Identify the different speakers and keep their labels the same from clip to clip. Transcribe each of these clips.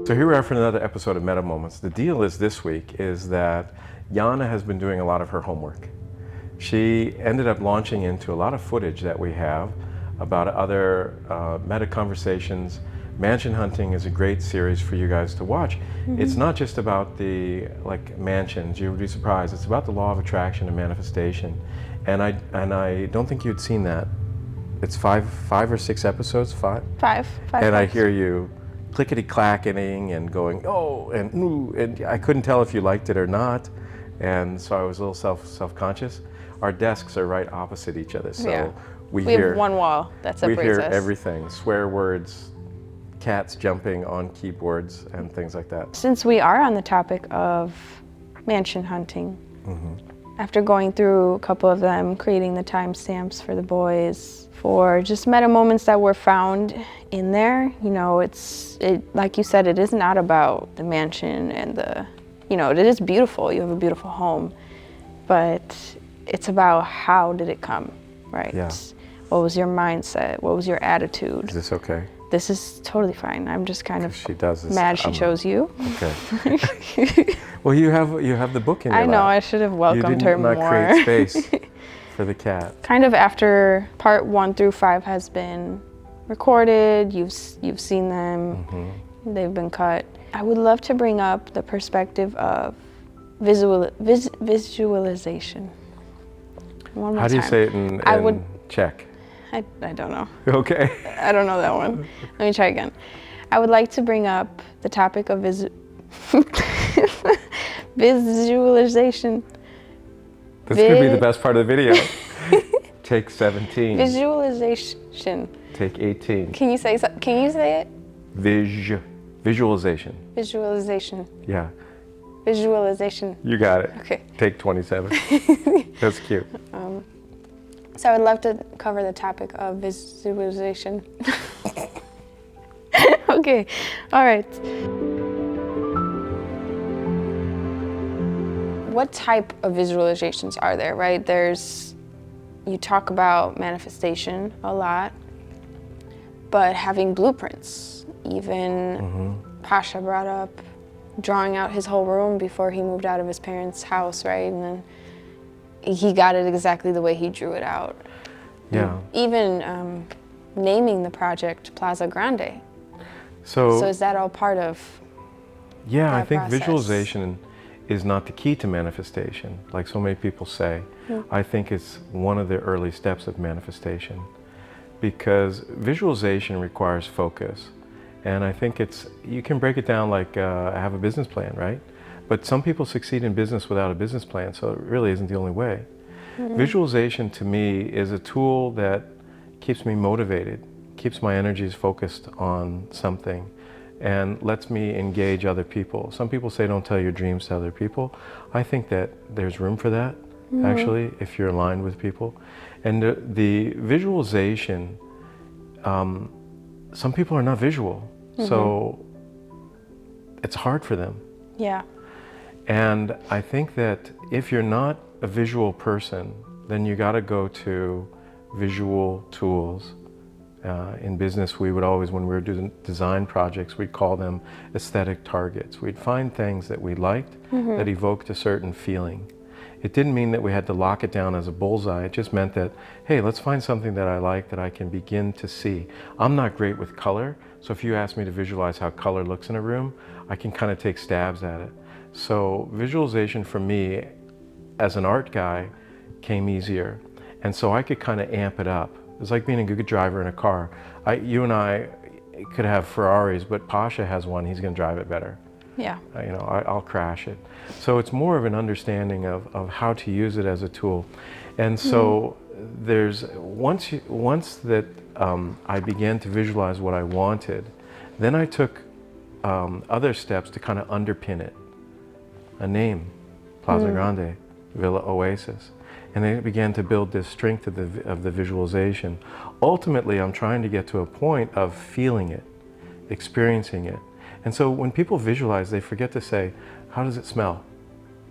Speaker 1: So here we are for another episode of Meta Moments. The deal is this week is that Jana has been doing a lot of her homework. She ended up launching into a lot of footage that we have about other meta conversations. Mansion Hunting is a great series for you guys to watch. Mm-hmm. It's not just about the mansions, you would be surprised. It's about the law of attraction and manifestation. And I don't think you'd seen that. It's five or six episodes, five?
Speaker 2: Five.
Speaker 1: And I hear you clickety-clackening and going, oh, and ooh, and I couldn't tell if you liked it or not. And so I was a little self-conscious. Our desks are right opposite each other, so
Speaker 2: yeah.
Speaker 1: we
Speaker 2: have one wall that separates us.
Speaker 1: We hear everything, swear words, cats jumping on keyboards and things like that.
Speaker 2: Since we are on the topic of mansion hunting, mm-hmm. after going through a couple of them, creating the timestamps for the boys, for just meta moments that were found in there, you know, it like you said, it is not about the mansion and it is beautiful, you have a beautiful home, but it's about how did it come, right?
Speaker 1: Yeah.
Speaker 2: What was your mindset? What was your attitude?
Speaker 1: Is this okay?
Speaker 2: This is totally fine. I'm just kind of mad she chose you.
Speaker 1: Okay. Well, you have the book in your lap.
Speaker 2: I know, I should have welcomed her more.
Speaker 1: You did not create space for the cat.
Speaker 2: Kind of after part 1 through 5 has been recorded, you've seen them, mm-hmm. they've been cut. I would love to bring up the perspective of visualization. One more
Speaker 1: How do you
Speaker 2: time.
Speaker 1: say it in Czech?
Speaker 2: I don't know.
Speaker 1: Okay.
Speaker 2: I don't know that one. Let me try again. I would like to bring up the topic of visualization.
Speaker 1: This could be the best part of the video. Take 17.
Speaker 2: Visualization.
Speaker 1: Take 18.
Speaker 2: Can you say it?
Speaker 1: Visualization.
Speaker 2: Visualization.
Speaker 1: Yeah.
Speaker 2: Visualization.
Speaker 1: You got it.
Speaker 2: Okay.
Speaker 1: Take 27. That's cute.
Speaker 2: So I would love to cover the topic of visualization. Okay. All right. What type of visualizations are there, right? You talk about manifestation a lot, but having blueprints, even mm-hmm. Pasha brought up drawing out his whole room before he moved out of his parents' house, right? And then he got it exactly the way he drew it out.
Speaker 1: Yeah.
Speaker 2: Even naming the project Plaza Grande. So is that all part of
Speaker 1: Yeah, I think
Speaker 2: process?
Speaker 1: Visualization is not the key to manifestation, like so many people say. I think it's one of the early steps of manifestation, because visualization requires focus. And I think you can break it down like have a business plan, right? But some people succeed in business without a business plan, so it really isn't the only way. Mm-hmm. Visualization to me is a tool that keeps me motivated, keeps my energies focused on something, and lets me engage other people. Some people say don't tell your dreams to other people. I think that there's room for that, mm-hmm. actually, if you're aligned with people. And the visualization, some people are not visual, mm-hmm. so it's hard for them.
Speaker 2: Yeah.
Speaker 1: And I think that if you're not a visual person, then you got to go to visual tools. In business, we would always, when we were doing design projects, we'd call them aesthetic targets. We'd find things that we liked mm-hmm. that evoked a certain feeling. It didn't mean that we had to lock it down as a bullseye. It just meant that, hey, let's find something that I like that I can begin to see. I'm not great with color, so if you ask me to visualize how color looks in a room, I can kind of take stabs at it. So visualization for me, as an art guy, came easier. And so I could kind of amp it up. It's like being a good driver in a car. You and I could have Ferraris, but Pasha has one, he's gonna drive it better.
Speaker 2: Yeah.
Speaker 1: I'll crash it. So it's more of an understanding of how to use it as a tool. And so there's, once that I began to visualize what I wanted, then I took other steps to kind of underpin it. A name, Plaza Grande, Villa Oasis. And then it began to build this strength of the visualization. Ultimately, I'm trying to get to a point of feeling it, experiencing it. And so when people visualize, they forget to say, how does it smell?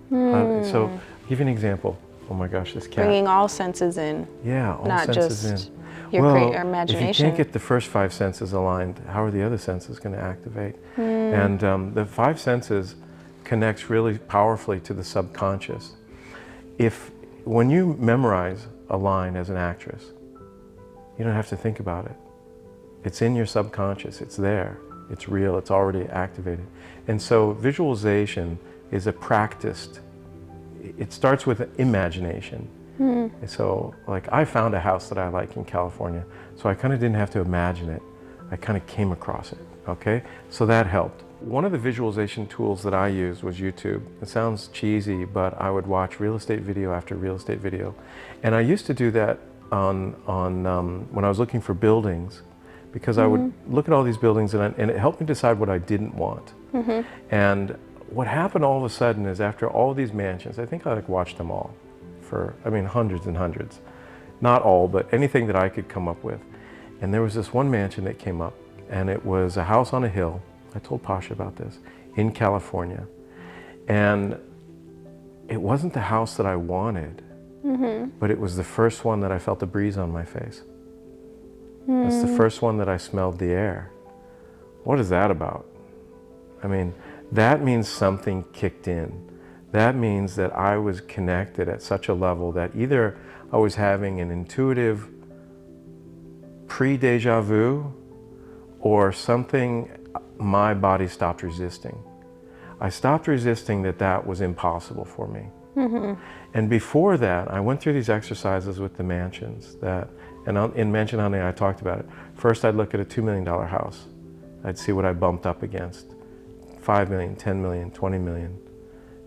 Speaker 1: So, I'll give you an example. Oh my gosh, this cat.
Speaker 2: Bringing all senses in.
Speaker 1: Yeah, all
Speaker 2: not
Speaker 1: senses
Speaker 2: just
Speaker 1: in.
Speaker 2: your
Speaker 1: Well,
Speaker 2: imagination.
Speaker 1: if you can't get the first 5 senses aligned, how are the other senses going to activate? And the 5 senses connects really powerfully to the subconscious. When you memorize a line as an actress, you don't have to think about it. It's in your subconscious, it's there, it's real, it's already activated. And so visualization is a practiced, it starts with imagination. And so, like, I found a house that I like in California, so I kind of didn't have to imagine it. I kind of came across it, okay? So that helped. One of the visualization tools that I used was YouTube. It sounds cheesy, but I would watch real estate video after real estate video. And I used to do that when I was looking for buildings, because I would look at all these buildings and it helped me decide what I didn't want. And what happened all of a sudden is, after all these mansions, I think I watched them all. Hundreds and hundreds. Not all, but anything that I could come up with. And there was this one mansion that came up, and it was a house on a hill. I told Pasha about this, in California. And it wasn't the house that I wanted, but it was the first one that I felt the breeze on my face. It's the first one that I smelled the air. What is that about? That means something kicked in. That means that I was connected at such a level that either I was having an intuitive pre-deja vu, or something, my body stopped resisting. I stopped resisting that was impossible for me. And before that, I went through these exercises with the mansions and in Mansion Hunting I talked about it. First, I'd look at a $2 million house. I'd see what I bumped up against. 5 million, 10 million, 20 million.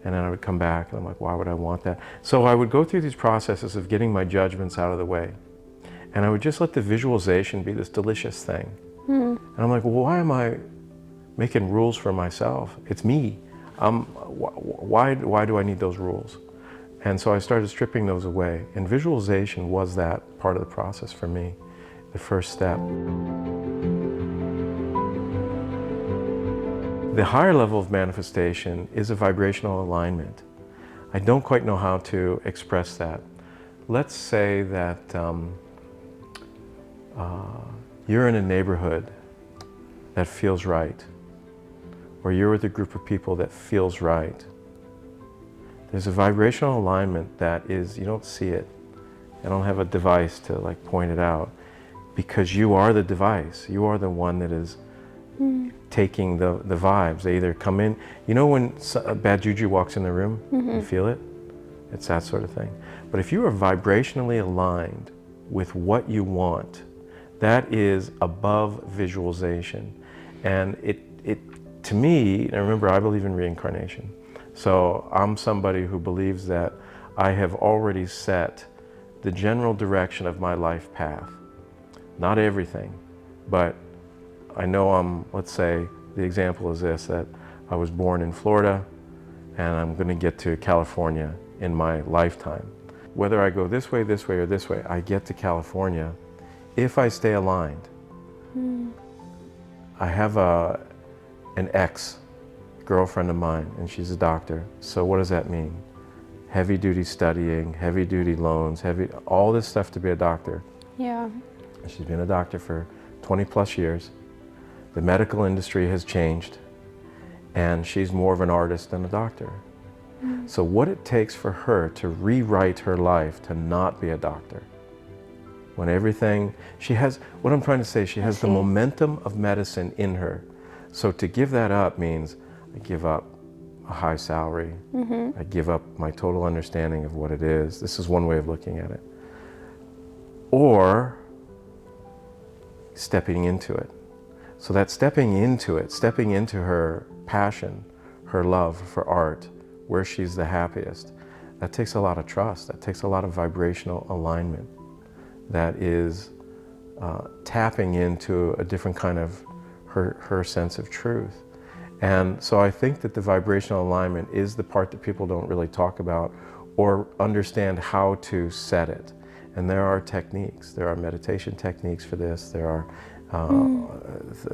Speaker 1: And then I would come back and I'm like, why would I want that? So I would go through these processes of getting my judgments out of the way. And I would just let the visualization be this delicious thing. And I'm like, well, why am I making rules for myself? It's me. Why do I need those rules? And so I started stripping those away. And visualization was that part of the process for me, the first step. The higher level of manifestation is a vibrational alignment. I don't quite know how to express that. Let's say that you're in a neighborhood that feels right, or you're with a group of people that feels right. There's a vibrational alignment that is, you don't see it. I don't have a device to point it out, because you are the device. You are the one that is taking the vibes. They either come in, when a bad juju walks in the room, you feel it? It's that sort of thing. But if you are vibrationally aligned with what you want, that is above visualization. And it to me, and remember, I believe in reincarnation. So I'm somebody who believes that I have already set the general direction of my life path. Not everything, but I know let's say the example is this, that I was born in Florida and I'm going to get to California in my lifetime. Whether I go this way, or this way, I get to California if I stay aligned. I have an ex-girlfriend of mine, and she's a doctor. So what does that mean? Heavy duty studying, heavy duty loans, all this stuff to be a doctor.
Speaker 2: Yeah.
Speaker 1: She's been a doctor for 20 plus years. The medical industry has changed, and she's more of an artist than a doctor. So what it takes for her to rewrite her life to not be a doctor, when everything, what I'm trying to say, she has the momentum of medicine in her. So to give that up means I give up a high salary. I give up my total understanding of what it is. This is one way of looking at it. Or stepping into it. So that stepping into her passion, her love for art, where she's the happiest, that takes a lot of trust. That takes a lot of vibrational alignment. That is tapping into a different kind of her sense of truth. And so I think that the vibrational alignment is the part that people don't really talk about or understand how to set it. And there are techniques. There are meditation techniques for this. There are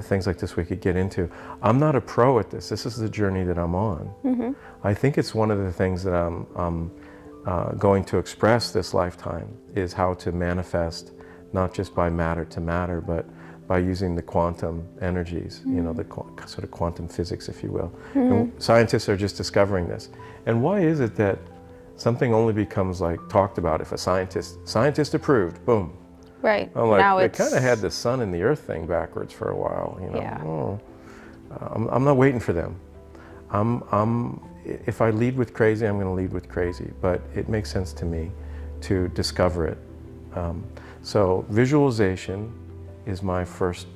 Speaker 1: things like this we could get into. I'm not a pro at this. This is the journey that I'm on. I think it's one of the things that going to express this lifetime is how to manifest, not just by matter to matter, but by using the quantum energies, you know, the sort of quantum physics, if you will. And scientists are just discovering this. And why is it that something only becomes like talked about if a scientist approved, boom.
Speaker 2: Right.
Speaker 1: I'm like,
Speaker 2: now
Speaker 1: they
Speaker 2: it's
Speaker 1: kind of had the sun and the earth thing backwards for a while, you know.
Speaker 2: Yeah.
Speaker 1: I'm not waiting for them. If I lead with crazy, I'm going to lead with crazy, but it makes sense to me to discover it. So visualization is my first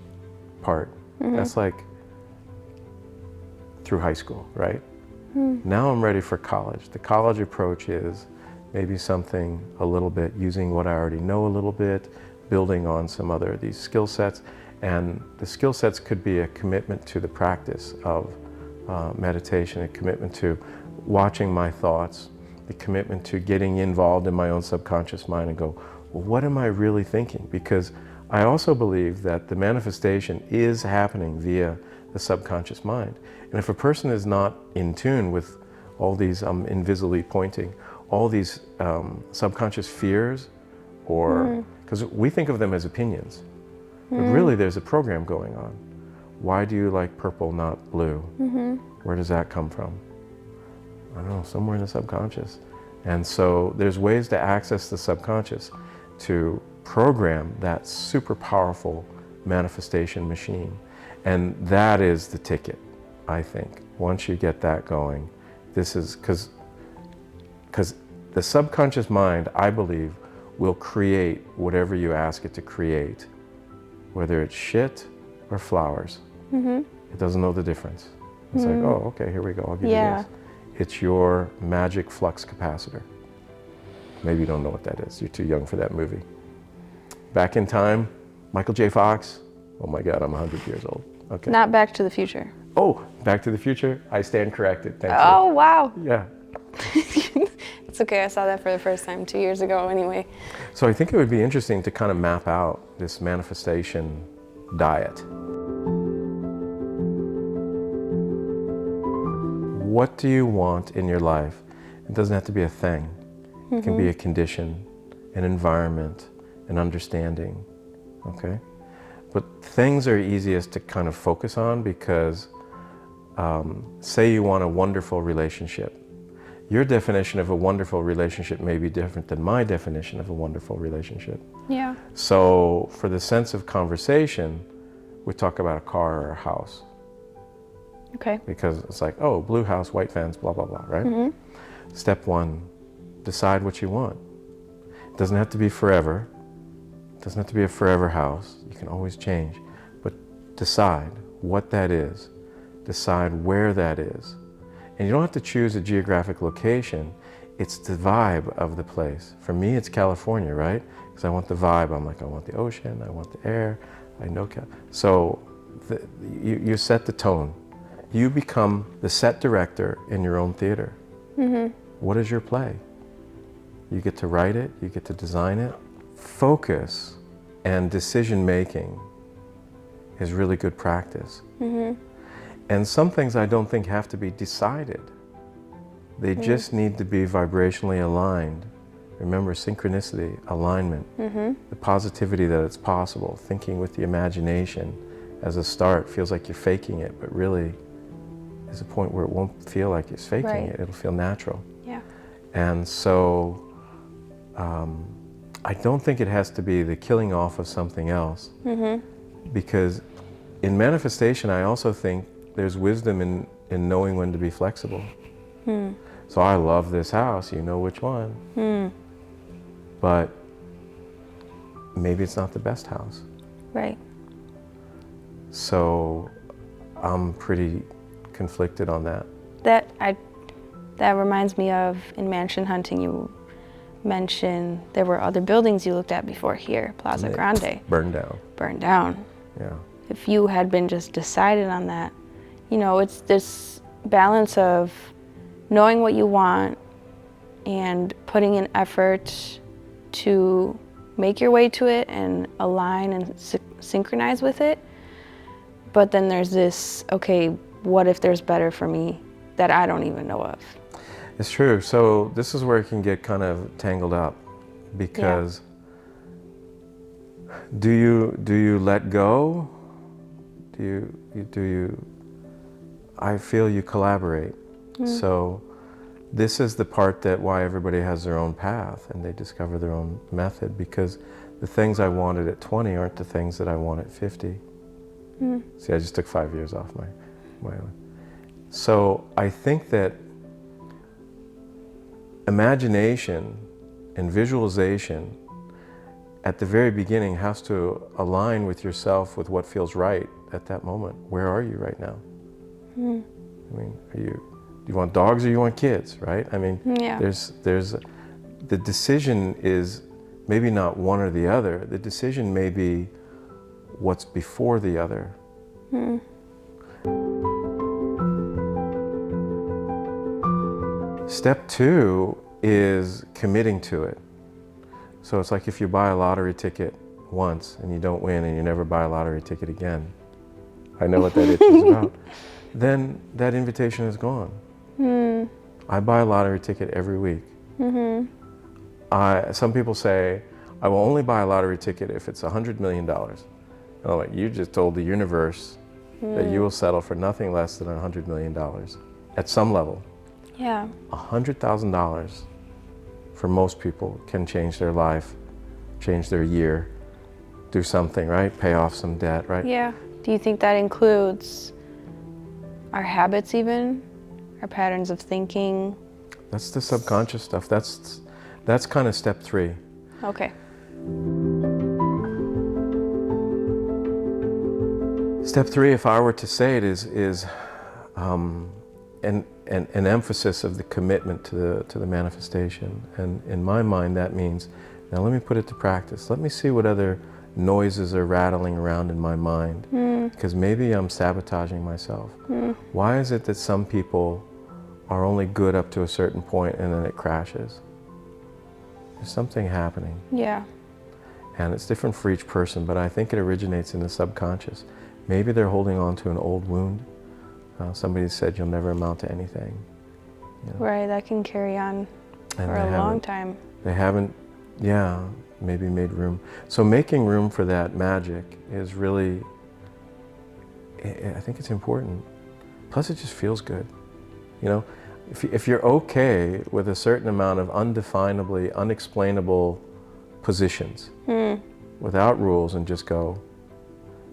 Speaker 1: part. That's like through high school, right? Now I'm ready for college. The college approach is maybe something a little bit using what I already know a little bit, building on some other of these skill sets. And the skill sets could be a commitment to the practice of meditation, a commitment to watching my thoughts, the commitment to getting involved in my own subconscious mind and go, well, what am I really thinking? Because I also believe that the manifestation is happening via the subconscious mind. And if a person is not in tune with all these, invisibly pointing, all these subconscious fears, or, because we think of them as opinions, but really there's a program going on. Why do you like purple, not blue? Where does that come from? I don't know, somewhere in the subconscious. And so there's ways to access the subconscious to program that super powerful manifestation machine. And that is the ticket, I think. Once you get that going, this is, because the subconscious mind, I believe, will create whatever you ask it to create, whether it's shit or flowers. It doesn't know the difference. It's like, oh, okay, here we go, I'll give you this. It's your magic flux capacitor. Maybe you don't know what that is. You're too young for that movie. Back in Time, Michael J. Fox. Oh my God, I'm 100 years old. Okay.
Speaker 2: not Back to the Future.
Speaker 1: Oh, Back to the Future? I stand corrected, thank you.
Speaker 2: Oh, wow.
Speaker 1: Yeah.
Speaker 2: It's okay, I saw that for the first time 2 years ago anyway.
Speaker 1: So I think it would be interesting to kind of map out this manifestation diet. What do you want in your life? It doesn't have to be a thing. It can be a condition, an environment, an understanding, okay? But things are easiest to kind of focus on because, say you want a wonderful relationship. Your definition of a wonderful relationship may be different than my definition of a wonderful relationship.
Speaker 2: Yeah.
Speaker 1: So for the sense of conversation, we talk about a car or a house.
Speaker 2: Okay.
Speaker 1: Because it's like, oh, blue house, white fence, blah, blah, blah, right? Step one, decide what you want. It doesn't have to be forever. It doesn't have to be a forever house. You can always change. But decide what that is. Decide where that is. And you don't have to choose a geographic location. It's the vibe of the place. For me, it's California, right? Because I want the vibe. I'm like, I want the ocean, I want the air, I know. So you set the tone. You become the set director in your own theater. What is your play? You get to write it, you get to design it. Focus and decision making is really good practice. And some things I don't think have to be decided. They just need to be vibrationally aligned. Remember, synchronicity, alignment, the positivity that it's possible, thinking with the imagination as a start feels like you're faking it, but really there's a point where it won't feel like it's faking it. It'll feel natural.
Speaker 2: Yeah.
Speaker 1: And so I don't think it has to be the killing off of something else. Because in manifestation, I also think there's wisdom in knowing when to be flexible. So I love this house, you know which one. But maybe it's not the best house.
Speaker 2: Right.
Speaker 1: So I'm pretty conflicted on that.
Speaker 2: That reminds me of, in mansion hunting, you mentioned there were other buildings you looked at before here, Plaza Grande.
Speaker 1: Burned down.
Speaker 2: Burned down.
Speaker 1: Yeah.
Speaker 2: If you had been just decided on that, you know, it's this balance of knowing what you want and putting in effort to make your way to it and align and synchronize with it. But then there's this, okay, what if there's better for me that I don't even know of?
Speaker 1: It's true. So this is where it can get kind of tangled up, because do you let go? Do you I feel you collaborate. So this is the part that why everybody has their own path and they discover their own method, because the things I wanted at 20 aren't the things that I want at 50. See, I just took 5 years off my own. So I think that imagination and visualization at the very beginning has to align with yourself, with what feels right at that moment. Where are you right now? I mean, do you want dogs or you want kids, right? I mean, there's the decision is maybe not one or the other. The decision may be what's before the other. Step 2 is committing to it. So it's like if you buy a lottery ticket once and you don't win and you never buy a lottery ticket again. I know what that itch is about. Then that invitation is gone. I buy a lottery ticket every week. Some people say, I will only buy a lottery ticket if it's $100 million. And I'm like, you just told the universe that you will settle for nothing less than $100 million at some level.
Speaker 2: Yeah.
Speaker 1: $100,000 for most people can change their life, change their year, do something, right? Pay off some debt, right?
Speaker 2: Yeah. Do you think that includes our habits even? Our patterns of thinking?
Speaker 1: That's the subconscious stuff. That's kind of step 3.
Speaker 2: Okay.
Speaker 1: Step 3, if I were to say it, is an emphasis of the commitment to the manifestation. And in my mind, that means, now let me put it to practice. Let me see what other noises are rattling around in my mind, because maybe I'm sabotaging myself. Why is it that some people are only good up to a certain point and then it crashes? There's something happening.
Speaker 2: Yeah.
Speaker 1: And it's different for each person, but I think it originates in the subconscious. Maybe they're holding on to an old wound. Somebody said you'll never amount to anything. You know?
Speaker 2: Right, that can carry on for a long time.
Speaker 1: They haven't, maybe made room. So making room for that magic is really, I think it's important. Plus it just feels good. You know, if you're okay with a certain amount of undefinably, unexplainable positions, without rules, and just go,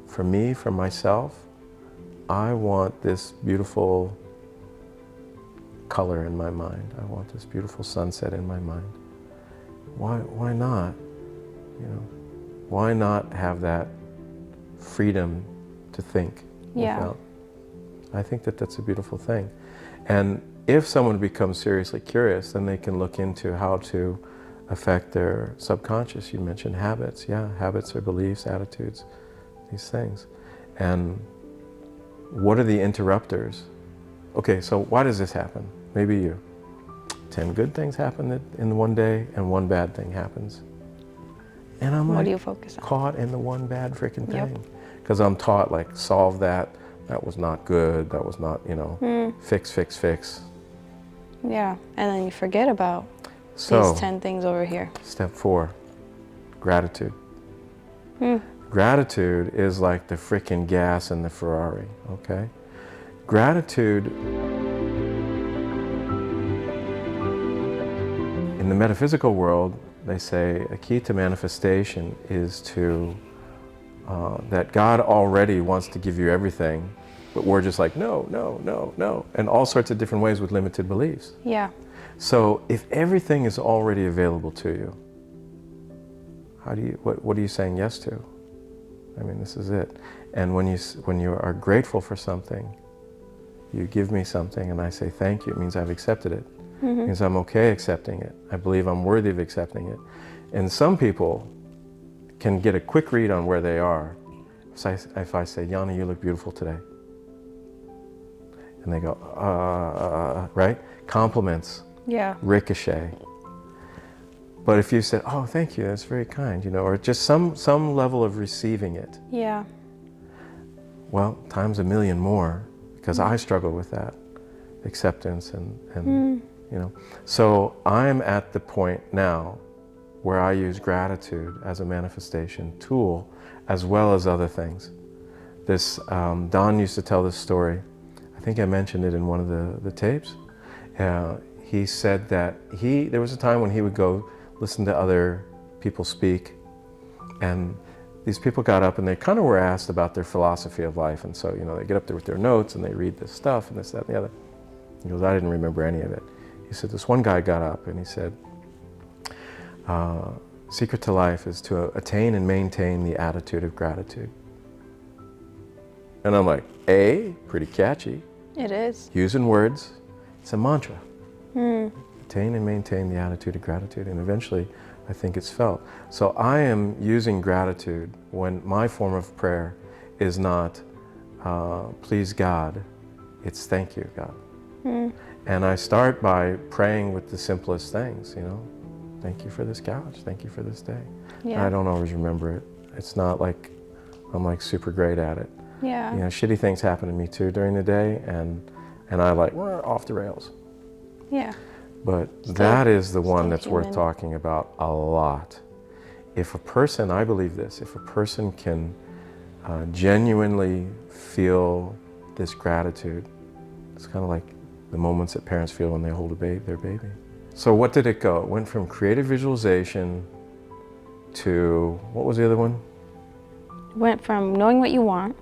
Speaker 1: for me, for myself, I want this beautiful color in my mind. I want this beautiful sunset in my mind. Why not? You know, why not have that freedom to think? Without, I think that that's a beautiful thing. And if someone becomes seriously curious, then they can look into how to affect their subconscious. You mentioned habits. Yeah, habits are beliefs, attitudes, these things. And what are the interrupters? Okay, so why does this happen? Maybe you. 10 good things happen in one day and 1 bad thing happens. And I'm
Speaker 2: what do you focus on?
Speaker 1: Caught in the one bad freaking thing. Because I'm taught, like, solve that. That was not good. That was not, you know, fix.
Speaker 2: Yeah, and then you forget about these 10 things over here.
Speaker 1: Step 4, gratitude. Gratitude is like the freaking gas in the Ferrari, okay? Gratitude, in the metaphysical world, they say a key to manifestation is to, that God already wants to give you everything, but we're just like, no, and all sorts of different ways with limited beliefs.
Speaker 2: Yeah.
Speaker 1: So if everything is already available to you, what are you saying yes to? I mean, this is it. And when you are grateful for something, you give me something and I say thank you, it means I've accepted it. It means I'm okay accepting it. I believe I'm worthy of accepting it. And some people can get a quick read on where they are. If I say, Jana, you look beautiful today. And they go, right? Compliments.
Speaker 2: Yeah.
Speaker 1: Ricochet. But if you said, oh, thank you, that's very kind, you know, or just some level of receiving it.
Speaker 2: Yeah.
Speaker 1: Well, times a million more, because I struggle with that acceptance and you you know. So I'm at the point now where I use gratitude as a manifestation tool as well as other things. This, Don used to tell this story. I think I mentioned it in one of the tapes. He said that there was a time when he would go listen to other people speak, and these people got up and they kind of were asked about their philosophy of life. And so, you know, they get up there with their notes and they read this stuff and this, that, and the other. He goes, I didn't remember any of it. He said, this one guy got up and he said, secret to life is to attain and maintain the attitude of gratitude. And I'm like, pretty catchy.
Speaker 2: It is.
Speaker 1: Using words, it's a mantra. Attain and maintain the attitude of gratitude, and eventually I think it's felt. So I am using gratitude when my form of prayer is not please God, it's thank you God. And I start by praying with the simplest things, you know. Thank you for this couch, thank you for this day.
Speaker 2: Yeah.
Speaker 1: I don't always remember it. It's not like I'm like super great at it.
Speaker 2: Yeah.
Speaker 1: You know, shitty things happen to me too during the day, and I like, we're off the rails.
Speaker 2: Yeah.
Speaker 1: But that is the one that's
Speaker 2: human.
Speaker 1: worth talking about a lot. If a person, I believe this, if a person can genuinely feel this gratitude, it's kind of like the moments that parents feel when they hold their baby. So what did it go? It went from creative visualization to, what was the other one?
Speaker 2: It went from knowing what you want,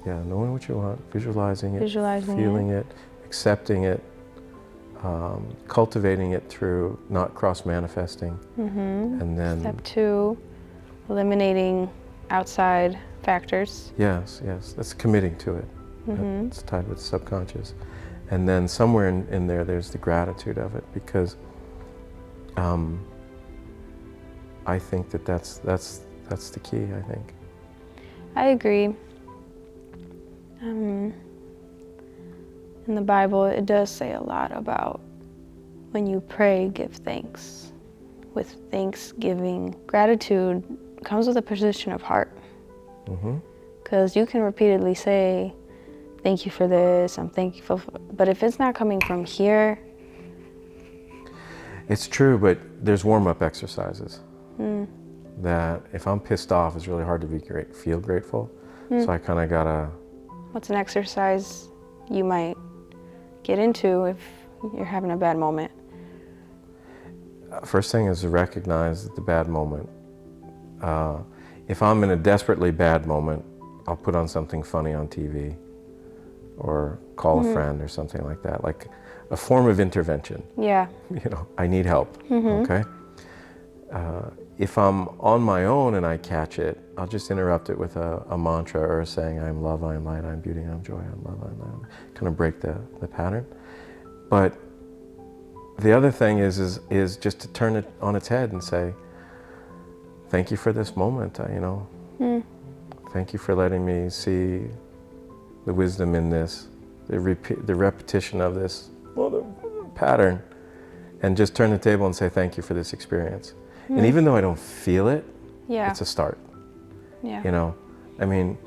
Speaker 1: Yeah, knowing what you want, visualizing it,
Speaker 2: Visualizing
Speaker 1: feeling it, accepting it, cultivating it through not cross-manifesting, and then...
Speaker 2: Step 2, eliminating outside factors.
Speaker 1: Yes, that's committing to it. It's tied with the subconscious. And then somewhere in there, there's the gratitude of it, because I think that's the key, I think.
Speaker 2: I agree. In the Bible, it does say a lot about when you pray, give thanks. With thanksgiving, gratitude comes with a position of heart. Because you can repeatedly say, thank you for this, I'm thankful for, but if it's not coming from here.
Speaker 1: It's true, but there's warm-up exercises. That if I'm pissed off, it's really hard to feel grateful. So I kind of gotta...
Speaker 2: What's an exercise you might get into if you're having a bad moment?
Speaker 1: First thing is to recognize the bad moment. If I'm in a desperately bad moment, I'll put on something funny on TV or call a friend or something like that, like a form of intervention.
Speaker 2: Yeah.
Speaker 1: You know, I need help, okay? If I'm on my own and I catch it, I'll just interrupt it with a mantra or a saying, I am love, I am light, I am beauty, I am joy, I am love, I am light. Kind of break the pattern. But the other thing is just to turn it on its head and say, thank you for this moment, you know. Thank you for letting me see the wisdom in this, the repetition of this pattern, and just turn the table and say thank you for this experience. And even though I don't feel it, it's a start.
Speaker 2: Yeah.
Speaker 1: You know, I mean,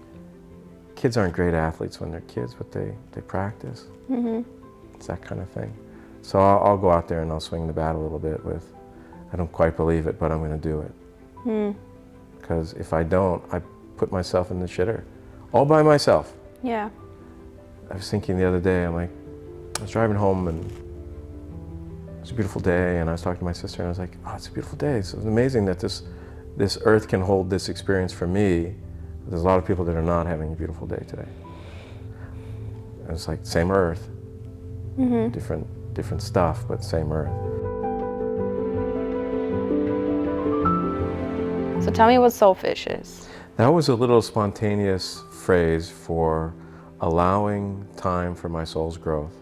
Speaker 1: kids aren't great athletes when they're kids, but they practice. It's that kind of thing. So I'll go out there and I'll swing the bat a little bit with, I don't quite believe it, but I'm going to do it. Because if I don't, I put myself in the shitter, all by myself.
Speaker 2: Yeah.
Speaker 1: I was thinking the other day, I was driving home and it was a beautiful day, and I was talking to my sister and I was like, oh, it's a beautiful day. So it's amazing that this earth can hold this experience for me. There's a lot of people that are not having a beautiful day today. And it's like, same earth, different stuff, but same earth.
Speaker 2: So tell me what Soulfish is.
Speaker 1: That was a little spontaneous phrase for allowing time for my soul's growth.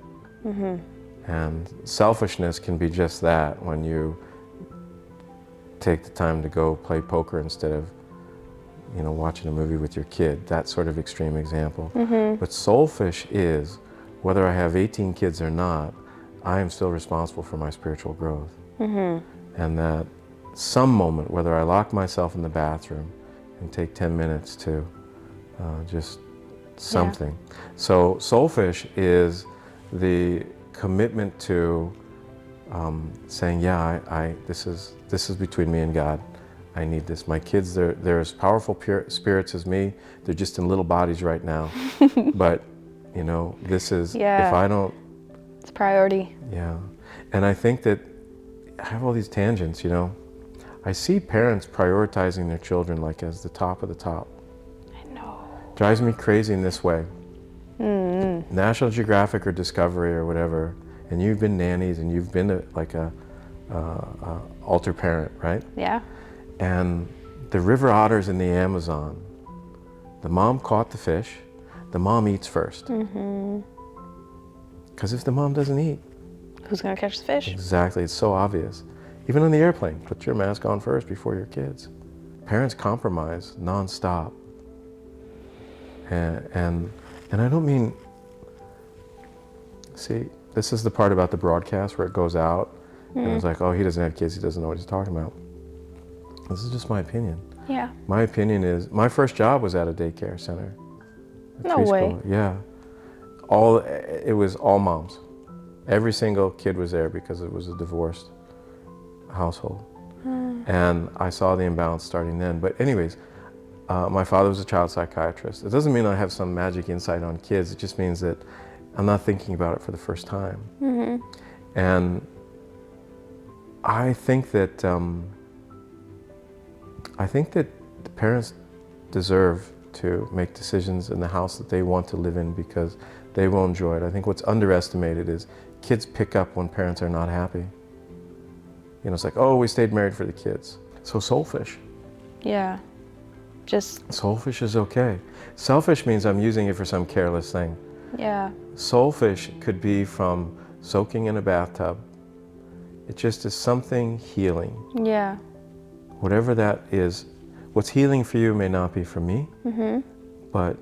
Speaker 1: And selfishness can be just that, when you take the time to go play poker instead of, you know, watching a movie with your kid, that sort of extreme example. But Soulfish is, whether I have 18 kids or not, I am still responsible for my spiritual growth. And that some moment, whether I lock myself in the bathroom and take 10 minutes to just something. So Soulfish is the commitment to saying, yeah, this is between me and God. I need this. My kids, they're as powerful spirits as me. They're just in little bodies right now. But, this is,
Speaker 2: Yeah.
Speaker 1: if I don't...
Speaker 2: It's priority.
Speaker 1: Yeah. And I think that I have all these tangents, I see parents prioritizing their children like as the top of the top.
Speaker 2: I know.
Speaker 1: Drives me crazy in this way. National Geographic or Discovery or whatever, and you've been nannies and you've been a altar parent, right?
Speaker 2: Yeah.
Speaker 1: And the river otters in the Amazon, the mom caught the fish, the mom eats first. Because if the mom doesn't eat,
Speaker 2: who's going to catch the fish?
Speaker 1: Exactly, it's so obvious. Even on the airplane, put your mask on first before your kids. Parents compromise nonstop. And I don't mean, see, this is the part about the broadcast where it goes out and it's like, oh, he doesn't have kids, he doesn't know what he's talking about. This is just my opinion.
Speaker 2: Yeah.
Speaker 1: My opinion is, my first job was at a daycare center.
Speaker 2: No way.
Speaker 1: Yeah. It was all moms. Every single kid was there because it was a divorced household. And I saw the imbalance starting then. But anyways, my father was a child psychiatrist. It doesn't mean I have some magic insight on kids. It just means that I'm not thinking about it for the first time. And I think that the parents deserve to make decisions in the house that they want to live in because they will enjoy it. I think what's underestimated is kids pick up when parents are not happy. It's like, oh, we stayed married for the kids. So Soulfish.
Speaker 2: Yeah.
Speaker 1: Soulfish is okay. Selfish means I'm using it for some careless thing.
Speaker 2: Yeah.
Speaker 1: Soulfish could be from soaking in a bathtub. It just is something healing.
Speaker 2: Yeah.
Speaker 1: Whatever that is, what's healing for you may not be for me, but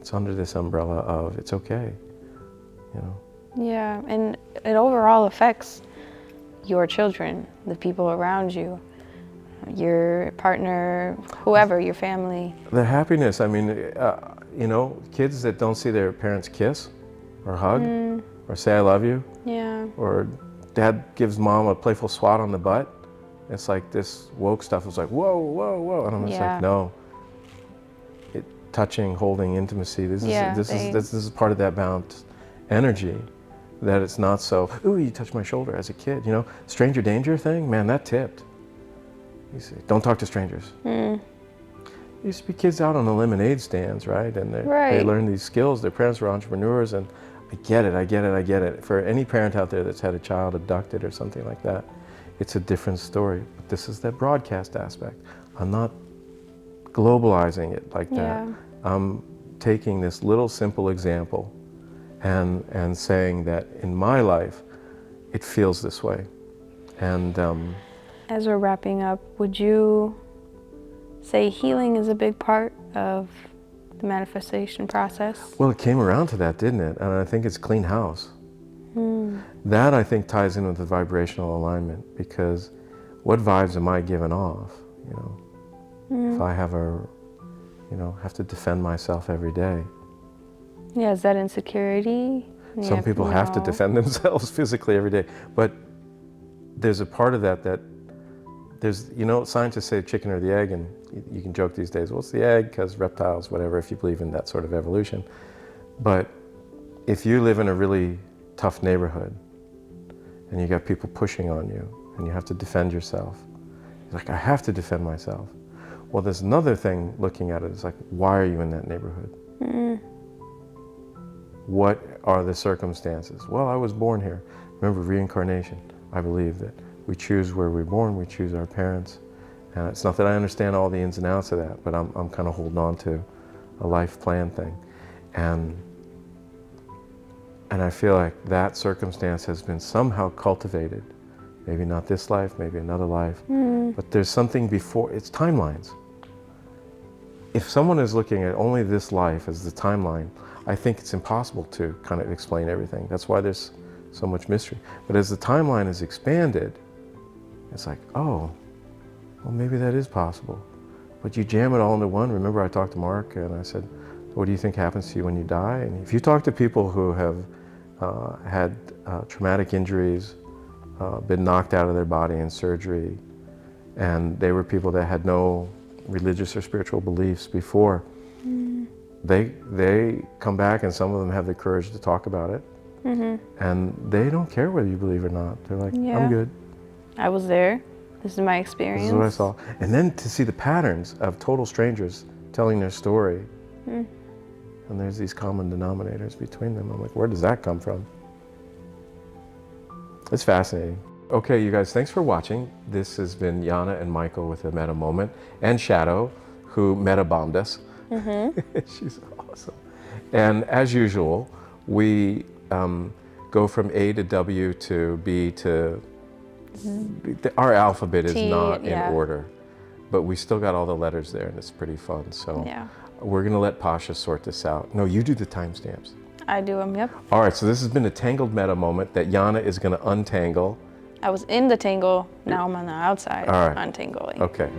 Speaker 1: it's under this umbrella of it's okay,
Speaker 2: Yeah, and it overall affects your children, the people around you, your partner, whoever, your family.
Speaker 1: The happiness, I mean, kids that don't see their parents kiss or hug or say I love you, or dad gives mom a playful swat on the butt. It's like this woke stuff is like, whoa, whoa, whoa. And I'm just like, no. Touching, holding, intimacy, this is part of that balanced energy, that it's not so, ooh, you touched my shoulder as a kid, stranger danger thing, man, that tipped. You see, don't talk to strangers. Used to be kids out on the lemonade stands, right? And they learn these skills, their parents were entrepreneurs, and I get it. For any parent out there that's had a child abducted or something like that, it's a different story. But this is that broadcast aspect. I'm not globalizing it like that. I'm taking this little simple example and saying that in my life, it feels this way. And
Speaker 2: as we're wrapping up, would you say healing is a big part of the manifestation process?
Speaker 1: Well, it came around to that, didn't it? And I think it's clean house. That, I think, ties in with the vibrational alignment, because what vibes am I giving off? If I have have to defend myself every day.
Speaker 2: Yeah, is that insecurity?
Speaker 1: Some people have to defend themselves physically every day, but there's a part of that there's, scientists say chicken or the egg, and you can joke these days, well, it's the egg because reptiles, whatever, if you believe in that sort of evolution. But if you live in a really tough neighborhood and you got people pushing on you and you have to defend yourself, you're like, I have to defend myself. Well, there's another thing looking at it. It's like, why are you in that neighborhood? What are the circumstances? Well, I was born here. Remember, reincarnation. I believe that we choose where we're born, we choose our parents. And it's not that I understand all the ins and outs of that, but I'm kind of holding on to a life plan thing. And I feel like that circumstance has been somehow cultivated. Maybe not this life, maybe another life, but there's something before, it's timelines. If someone is looking at only this life as the timeline, I think it's impossible to kind of explain everything. That's why there's so much mystery. But as the timeline is expanded, it's like, oh, well, maybe that is possible. But you jam it all into one. Remember, I talked to Mark and I said, what do you think happens to you when you die? And if you talk to people who have had traumatic injuries, been knocked out of their body in surgery, and they were people that had no religious or spiritual beliefs before. They come back, and some of them have the courage to talk about it. And they don't care whether you believe or not. They're like, I'm good.
Speaker 2: I was there. This is my experience.
Speaker 1: This is what I saw. And then to see the patterns of total strangers telling their story. And there's these common denominators between them. I'm like, where does that come from? It's fascinating. Okay, you guys, thanks for watching. This has been Jana and Michael with a Meta Moment, and Shadow, who meta-bombed us. She's awesome. And as usual, we go from A to W to B to... Our alphabet is not in order, but we still got all the letters there, and it's pretty fun. So we're going to let Pasha sort this out. No, you do the timestamps.
Speaker 2: I do them, yep.
Speaker 1: All right, so this has been a tangled meta moment that Jana is going to untangle.
Speaker 2: I was in the tangle, now I'm on the outside untangling.
Speaker 1: Okay.